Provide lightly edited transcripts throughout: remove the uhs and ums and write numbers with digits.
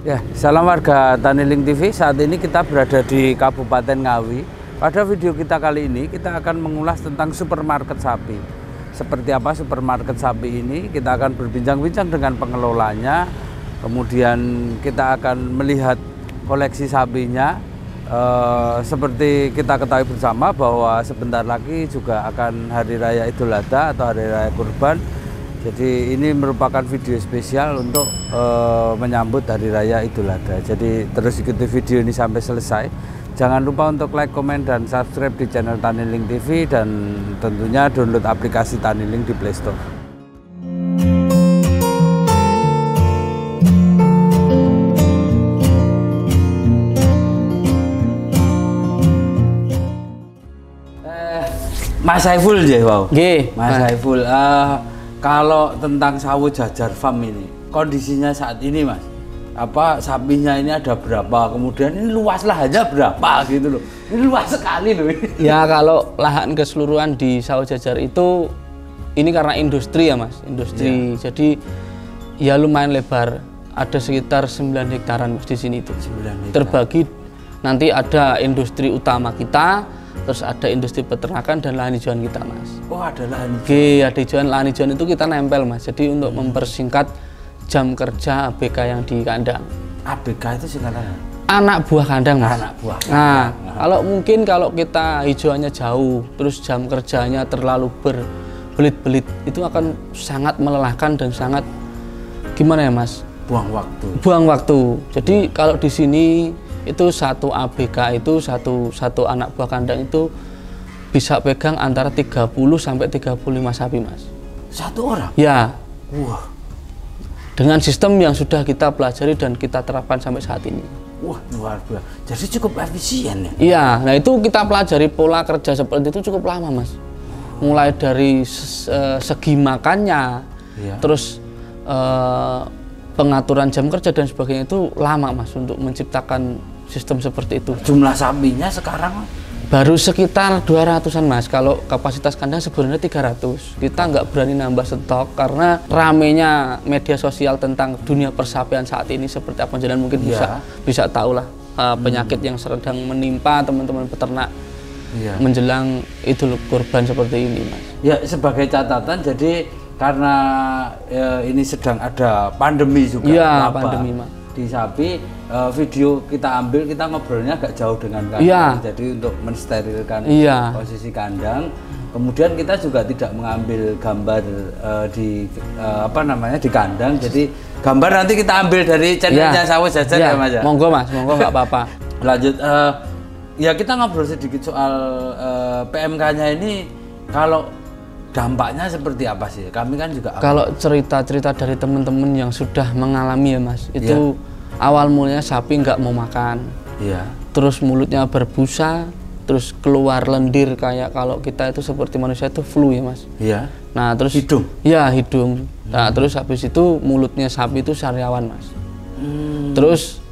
Ya, salam warga Taniling TV. Saat ini kita berada di Kabupaten Ngawi. Pada video kita kali ini kita akan mengulas tentang supermarket sapi. Seperti apa supermarket sapi ini? Kita akan berbincang-bincang dengan pengelolanya. Kemudian kita akan melihat koleksi sapinya. Seperti kita ketahui bersama bahwa sebentar lagi juga akan Hari Raya Idul Adha atau Hari Raya Kurban. Jadi ini merupakan video spesial untuk menyambut Hari Raya Idul Adha. Jadi terus ikuti video ini sampai selesai. Jangan lupa untuk like, komen, dan subscribe di channel Taniling TV. Dan tentunya download aplikasi Taniling di Play Store. Mas Saiful ya, wow. Mas Saiful. Kalau tentang Sawo Jajar Farm ini, kondisinya saat ini, Mas, apa sapinya ini ada berapa? Kemudian ini luas lahannya berapa gitu loh? Ini luas sekali loh. Ya, kalau lahan keseluruhan di Sawo Jajar itu, ini karena industri ya, Mas, industri. Ya. Jadi ya lumayan lebar, ada sekitar 9 hektaran Mas di sini itu. 9 hektar. Terbagi nanti ada industri utama kita. Terus ada industri peternakan dan lahan hijauan kita, Mas. Oh, ada lahan hijauan. Oke, ada hijauan, lahan hijauan itu kita nempel, Mas. Jadi untuk mempersingkat jam kerja ABK yang di kandang. ABK itu singkatan? Anak buah kandang, Mas. Anak buah kandang. Kalau mungkin kalau kita hijauannya jauh, terus jam kerjanya terlalu berbelit-belit, itu akan sangat melelahkan dan sangat gimana ya, Mas? Buang waktu. Buang waktu. Jadi kalau di sini itu satu ABK itu satu anak buah kandang itu bisa pegang antara 30 sampai 35 sapi, Mas. Satu orang? Ya. Wah. Dengan sistem yang sudah kita pelajari dan kita terapkan sampai saat ini. Wah, luar biasa. Jadi cukup efisien ya? Iya, nah itu kita pelajari pola kerja seperti itu cukup lama, Mas. Mulai dari segi makannya, ya. Terus pengaturan jam kerja dan sebagainya itu lama, Mas, untuk menciptakan sistem seperti itu. Jumlah sapinya sekarang baru sekitar 200-an, Mas. Kalau kapasitas kandang sebenarnya 300. Kita nggak berani nambah stok karena ramenya media sosial tentang dunia persapian saat ini seperti apa. Jalan mungkin bisa tahu lah penyakit yang sedang menimpa teman-teman peternak menjelang Idul Kurban seperti ini, Mas. Ya, sebagai catatan, jadi karena ini sedang ada pandemi juga. Iya, pandemi, Mas. Di sapi, video kita ambil, kita ngobrolnya agak jauh dengan kandang, jadi untuk mensterilkan posisi kandang. Kemudian kita juga tidak mengambil gambar di di kandang, jadi gambar nanti kita ambil dari channelnya Sawo Jajar ya, Mas. Monggo, Mas, monggo, nggak apa-apa. Lanjut, ya kita ngobrol sedikit soal PMK-nya ini. Kalau dampaknya seperti apa sih? Kami kan juga kalau cerita-cerita dari teman-teman yang sudah mengalami ya, Mas, itu awal mulanya sapi nggak mau makan, terus mulutnya berbusa, terus keluar lendir kayak kalau kita itu seperti manusia itu flu ya, Mas. Nah, terus hidung, hidung. Nah, terus habis itu mulutnya sapi itu sariawan, Mas. Terus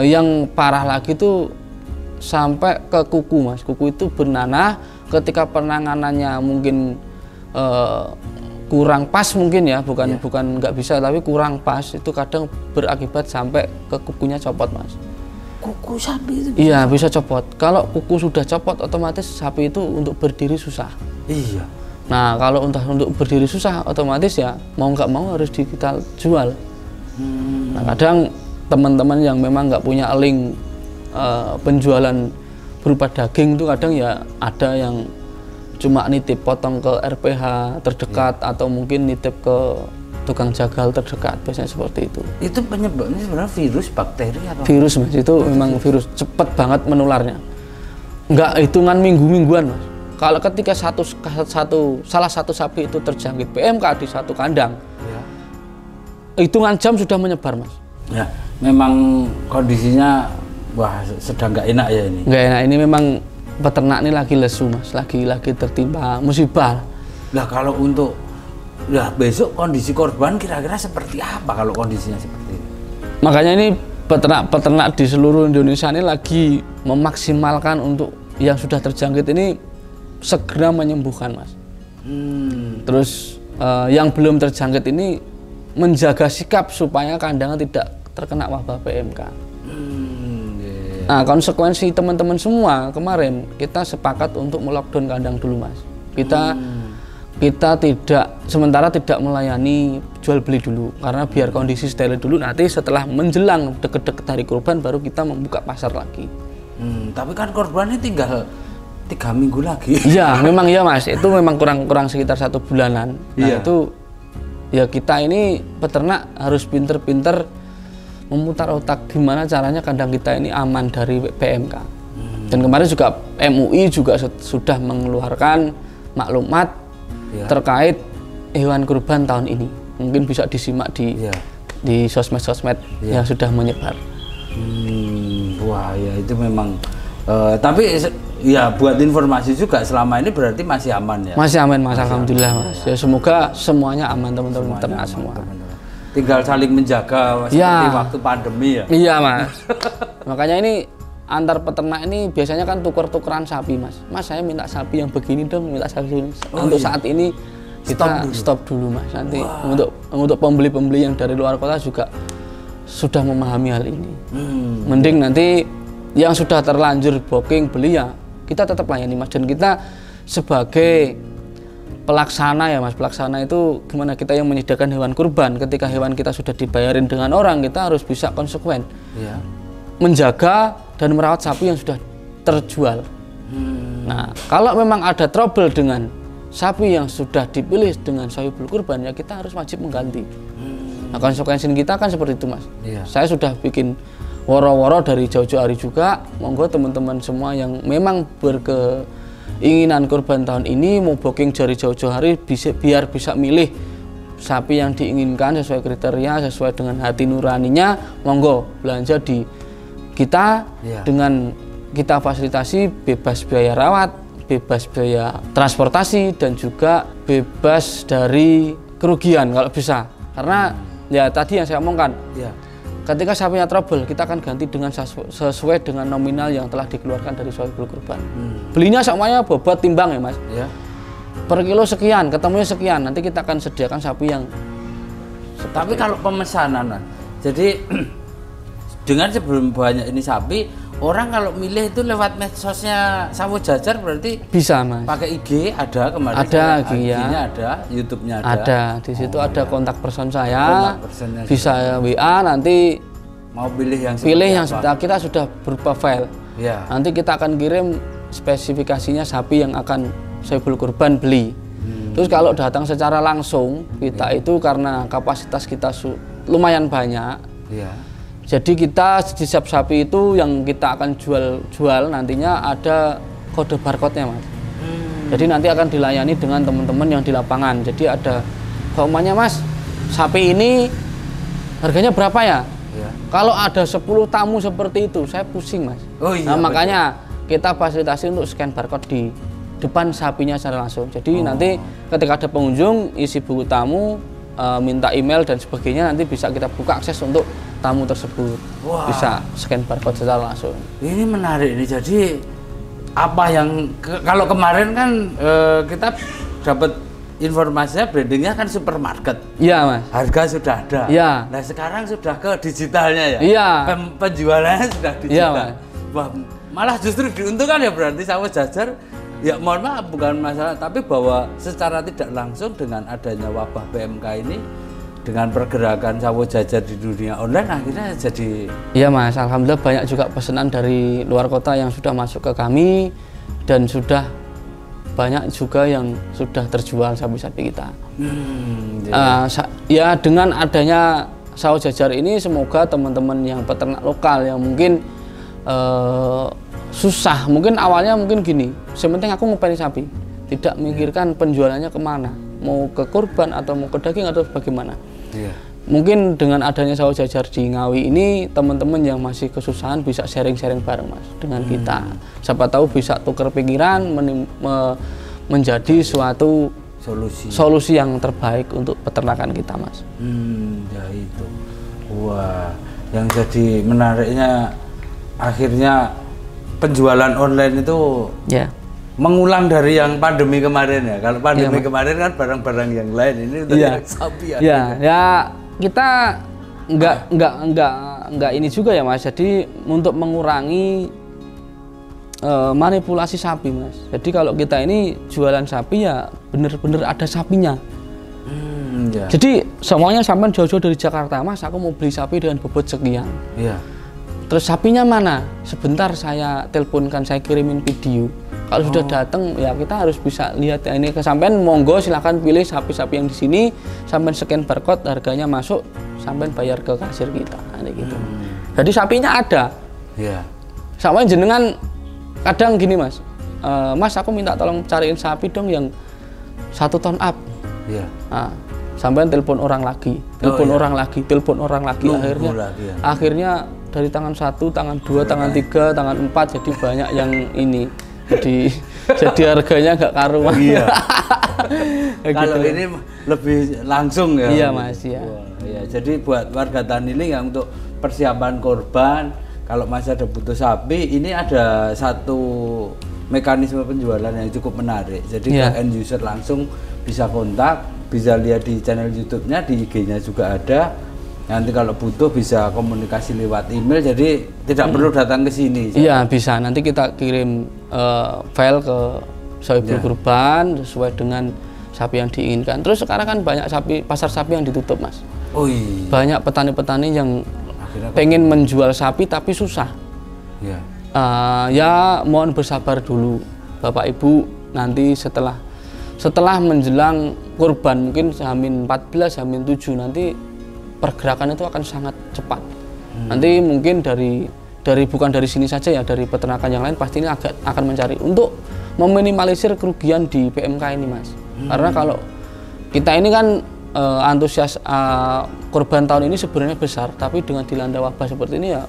yang parah lagi tuh sampai ke kuku, Mas. Kuku itu bernanah. Ketika penanganannya mungkin kurang pas mungkin ya, bukan nggak bisa, tapi kurang pas, itu kadang berakibat sampai ke kukunya copot, Mas. Kuku sapi itu bisa copot. Kalau kuku sudah copot, otomatis sapi itu untuk berdiri susah. Iya. Nah, kalau untuk berdiri susah, otomatis ya mau nggak mau harus kita jual. Nah, kadang teman-teman yang memang nggak punya link penjualan berupa daging itu kadang ya ada yang cuma nitip potong ke RPH terdekat atau mungkin nitip ke tukang jagal terdekat, biasanya seperti itu. Itu penyebabnya sebenarnya virus, bakteri atau virus, Mas. Itu memang virus, cepet banget menularnya. Nggak hitungan minggu-mingguan, Mas. Kalau ketika salah satu sapi itu terjangkit PMK di satu kandang, hitungan jam sudah menyebar, Mas. Ya, memang kondisinya sedang nggak enak ya ini. Nggak enak, ini memang peternak ini lagi lesu, Mas, lagi tertimpa musibah. Nah, kalau untuk besok kondisi korban kira-kira seperti apa kalau kondisinya seperti ini? Makanya ini peternak di seluruh Indonesia ini lagi memaksimalkan untuk yang sudah terjangkit ini segera menyembuhkan, Mas. Terus yang belum terjangkit ini menjaga sikap supaya kandangnya tidak terkena wabah PMK. Nah, konsekuensi teman-teman semua kemarin kita sepakat untuk melockdown kandang dulu, Mas. Kita sementara tidak melayani jual beli dulu karena biar kondisi steril dulu, nanti setelah menjelang deket-deket hari kurban baru kita membuka pasar lagi. Tapi kan korbannya tinggal 3 minggu lagi. Iya, memang ya Mas, itu memang kurang sekitar 1 bulanan. Nah itu ya kita ini peternak harus pinter-pinter memutar otak gimana caranya kandang kita ini aman dari PMK. Dan kemarin juga MUI juga sudah mengeluarkan maklumat terkait hewan kurban tahun ini. Mungkin bisa disimak di sosmed-sosmed yang sudah menyebar. Wah ya itu memang tapi ya buat informasi juga selama ini berarti masih aman ya? Masih aman Mas, alhamdulillah Mas. Ya semoga semuanya aman teman-teman ternak semua. Tinggal saling menjaga seperti waktu pandemi ya? Iya Mas. Makanya ini antar peternak ini biasanya kan tuker-tukeran sapi Mas. Mas saya minta sapi yang begini dong, minta sapi ini. Untuk saat ini kita stop dulu Mas. Nanti untuk pembeli-pembeli yang dari luar kota juga sudah memahami hal ini. Mending nanti yang sudah terlanjur booking beli ya kita tetap layani Mas. Dan kita sebagai pelaksana ya Mas, pelaksana itu gimana, kita yang menyediakan hewan kurban, ketika hewan kita sudah dibayarin dengan orang, kita harus bisa konsekuen menjaga dan merawat sapi yang sudah terjual. Nah kalau memang ada trouble dengan sapi yang sudah dipilih dengan sohibul kurban ya kita harus wajib mengganti. Nah konsekuensi kita kan seperti itu Mas. Saya sudah bikin woro-woro dari jauh-jauh hari juga, monggo teman-teman semua yang memang berkeinginan kurban tahun ini mau booking dari jauh-jauh hari biar bisa milih sapi yang diinginkan sesuai kriteria, sesuai dengan hati nuraninya, monggo belanja di kita dengan kita fasilitasi bebas biaya rawat, bebas biaya transportasi dan juga bebas dari kerugian kalau bisa. Karena ya tadi yang saya omongkan, ketika sapinya trouble, kita akan ganti dengan sesuai dengan nominal yang telah dikeluarkan dari sohibul kurban. Belinya semuanya bobot timbang ya Mas. Per kilo sekian, ketemunya sekian. Nanti kita akan sediakan sapi yang. Tapi kalau pemesanan, Mas, jadi dengan sebelum banyak ini sapi, orang kalau milih itu lewat medsosnya Sawo Jajar berarti bisa Mas. Pakai IG ada kemarin. Ada IG-nya ada, YouTube-nya ada. Ada, di situ ada kontak person saya. Bisa WA nanti mau pilih yang kita sudah berupa file. Nanti kita akan kirim spesifikasinya sapi yang akan sohibul kurban beli. Terus kalau datang secara langsung kita itu karena kapasitas kita lumayan banyak. Jadi kita di setiap sapi itu yang kita akan jual nantinya ada kode barcode-nya Mas. Jadi nanti akan dilayani dengan teman-teman yang di lapangan. Jadi ada umpamanya Mas, sapi ini harganya berapa ya? Kalau ada 10 tamu seperti itu, saya pusing Mas. Makanya kita fasilitasi untuk scan barcode di depan sapinya secara langsung. Jadi nanti ketika ada pengunjung isi buku tamu, minta email dan sebagainya, nanti bisa kita buka akses untuk tamu tersebut. Bisa scan barcode secara langsung. Ini menarik nih. Jadi apa yang kalau kemarin kan kita dapat informasinya brandingnya kan supermarket. Iya Mas. Harga sudah ada. Nah sekarang sudah ke digitalnya ya. Penjualannya sudah digital. Wah, malah justru diuntungkan ya berarti Sawo Jajar. Ya mohon maaf bukan masalah, tapi bahwa secara tidak langsung dengan adanya wabah PMK ini, dengan pergerakan Sawo Jajar di dunia online akhirnya jadi. Iya Mas, alhamdulillah banyak juga pesanan dari luar kota yang sudah masuk ke kami dan sudah banyak juga yang sudah terjual sapi-sapi kita. Ya dengan adanya Sawo Jajar ini semoga teman-teman yang peternak lokal yang mungkin susah, mungkin awalnya mungkin gini, sementing aku ngepeni sapi, tidak memikirkan penjualannya kemana, mau ke kurban atau mau ke daging atau bagaimana. Mungkin dengan adanya Sawo Jajar di Ngawi ini, teman-teman yang masih kesusahan bisa sharing-sharing bareng Mas dengan kita. Siapa tahu bisa tukar pikiran menjadi suatu solusi yang terbaik untuk peternakan kita Mas. Ya itu. Wah, yang jadi menariknya akhirnya penjualan online itu mengulang dari yang pandemi kemarin ya. Kalau pandemi kemarin kan barang-barang yang lain, ini sapi ya kita Enggak ini juga ya Mas. Jadi untuk mengurangi manipulasi sapi Mas. Jadi kalau kita ini jualan sapi ya bener-bener ada sapinya. Ya. Jadi semuanya sampai jauh-jauh dari Jakarta, Mas, aku mau beli sapi dengan bobot sekian. Iya. Terus sapinya mana? Sebentar saya teleponkan, saya kirimin video. Kalau sudah datang ya kita harus bisa lihat ya, ini kesampean, monggo silahkan pilih sapi-sapi yang di sini, sampai scan barcode, harganya masuk, sampai bayar ke kasir kita. Nah, gitu. Jadi sapinya ada. Iya. Sama jenengan kadang gini Mas, Mas aku minta tolong cariin sapi dong yang 1 ton up. Iya. Nah, sampai telepon orang lagi, telepon orang lagi, telepon orang lagi. Akhirnya dari tangan 1, tangan 2, tangan 3, tangan 4 jadi banyak yang ini. Jadi harganya nggak karuan. Iya. Kalau gitu. ini lebih langsung ya. Iya Mas ya. Iya. Jadi buat warga Taniling yang untuk persiapan korban, kalau masih ada butuh sapi, ini ada satu mekanisme penjualan yang cukup menarik. Jadi ke end user langsung bisa kontak, bisa lihat di channel YouTube-nya, di IG-nya juga ada. Nanti kalau butuh bisa komunikasi lewat email, jadi tidak perlu datang ke sini. Iya bisa, nanti kita kirim file ke Sohibul Kurban sesuai dengan sapi yang diinginkan. Terus sekarang kan banyak sapi, pasar sapi yang ditutup Mas. Oh iya. Banyak petani-petani yang pengen menjual sapi tapi susah. Ya. Ya mohon bersabar dulu Bapak Ibu, nanti setelah menjelang kurban mungkin H-14, H-7 nanti pergerakan itu akan sangat cepat. Nanti mungkin bukan dari sini saja ya, dari peternakan yang lain pasti ini akan mencari untuk meminimalisir kerugian di PMK ini Mas. Karena kalau kita ini kan antusias kurban tahun ini sebenarnya besar, tapi dengan dilanda wabah seperti ini ya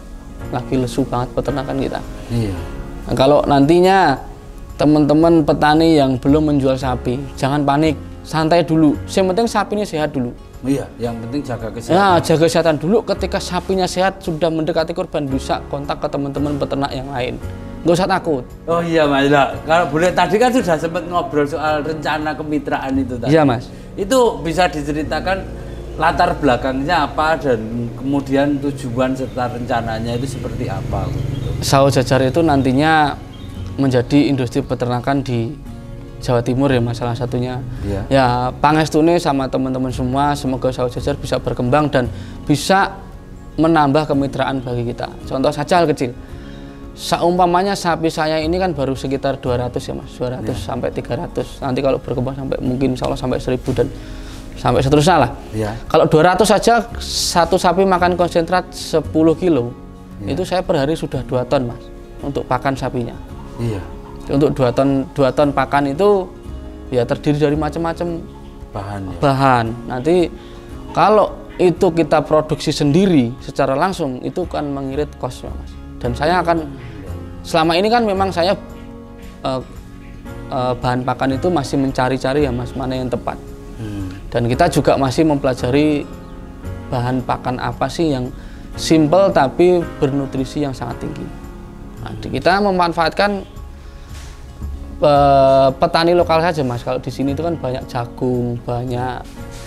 lagi lesu banget peternakan kita. Iya. Nah, kalau nantinya teman-teman petani yang belum menjual sapi, jangan panik, santai dulu. Yang penting sapinya sehat dulu. Iya, yang penting jaga kesehatan. Ya, jaga kesehatan dulu. Ketika sapinya sehat, sudah mendekati kurban, bisa kontak ke teman-teman peternak yang lain. Nggak usah takut. Oh iya Mas, kalau boleh tadi kan sudah sempat ngobrol soal rencana kemitraan itu tadi. Iya Mas. Itu bisa diceritakan latar belakangnya apa dan kemudian tujuan serta rencananya itu seperti apa? Sao Jajar itu nantinya menjadi industri peternakan di Jawa Timur ya Mas, salah satunya. Iya. Ya pangestune sama teman-teman semua, semoga Sao Jajar bisa berkembang dan bisa menambah kemitraan bagi kita. Contoh saja hal kecil. Seumpamanya sapi saya ini kan baru sekitar 200 ya Mas, 200 sampai 300. Nanti kalau berkembang sampai mungkin insya Allah sampai 1000 dan sampai seterusnya lah. Ya. Kalau 200 saja satu sapi makan konsentrat 10 kilo, itu saya per hari sudah 2 ton Mas untuk pakan sapinya. Iya. Untuk 2 ton pakan itu ya terdiri dari macam-macam bahan. Nanti kalau itu kita produksi sendiri secara langsung itu kan mengirit kos ya Mas. Dan saya akan selama ini kan memang saya bahan pakan itu masih mencari-cari ya Mas, mana yang tepat. Dan kita juga masih mempelajari bahan pakan apa sih yang simple tapi bernutrisi yang sangat tinggi. Nah, kita memanfaatkan petani lokal saja Mas. Kalau di sini itu kan banyak jagung, banyak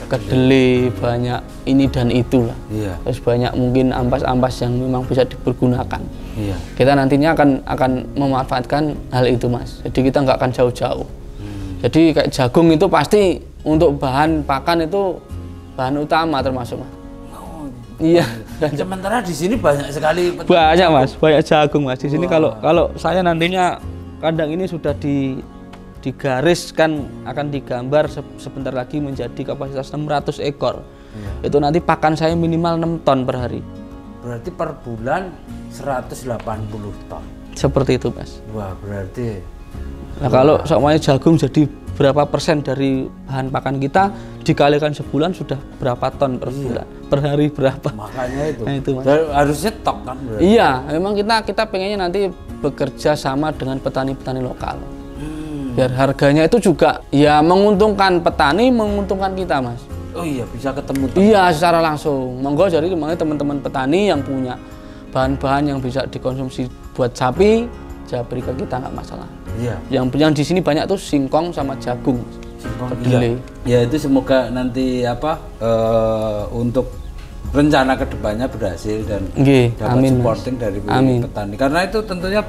kedelai, banyak ini dan itu lah. Iya. Terus banyak mungkin ampas-ampas yang memang bisa dipergunakan. Iya. Kita nantinya akan memanfaatkan hal itu Mas. Jadi kita nggak akan jauh-jauh. Jadi kayak jagung itu pasti untuk bahan pakan itu bahan utama termasuk Mas. Oh, iya. Sementara di sini banyak sekali. Banyak Mas, banyak jagung Mas. Di sini kalau saya nantinya kandang ini sudah digariskan, akan digambar sebentar lagi menjadi kapasitas 600 ekor. Iya. Itu nanti pakan saya minimal 6 ton per hari. Berarti per bulan 180 ton. Seperti itu Mas. Wah berarti. Nah kalau semuanya jagung jadi berapa persen dari bahan pakan kita dikalikan sebulan sudah berapa ton per bulan, per hari berapa. Makanya itu. Nah, itu Mas. Harusnya top kan berarti. Iya, memang kita pengennya nanti bekerja sama dengan petani-petani lokal. Biar harganya itu juga ya menguntungkan petani, menguntungkan kita Mas. Oh iya, bisa ketemu. Iya, secara langsung. Monggo jadi teman-teman petani yang punya bahan-bahan yang bisa dikonsumsi buat sapi, beri ke kita nggak masalah. Iya. Yang di sini banyak tuh singkong sama jagung. Singkong. Iya. Ya itu semoga nanti untuk rencana kedepannya berhasil dan dapat amin, supporting dari petani. Karena itu tentunya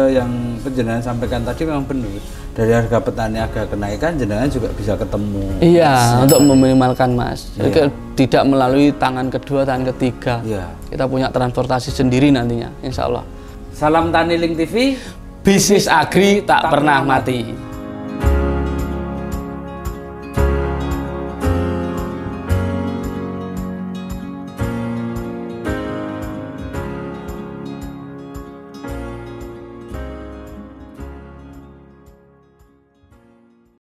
yang penjenengan sampaikan tadi memang benar. Dari harga petani agak kenaikan, jenengan juga bisa ketemu. Iya, untuk meminimalkan Mas. Jadi tidak melalui tangan kedua, tangan ketiga. Kita punya transportasi sendiri nantinya, insya Allah. Salam Tani Link TV. Bisnis agri tak pernah mati.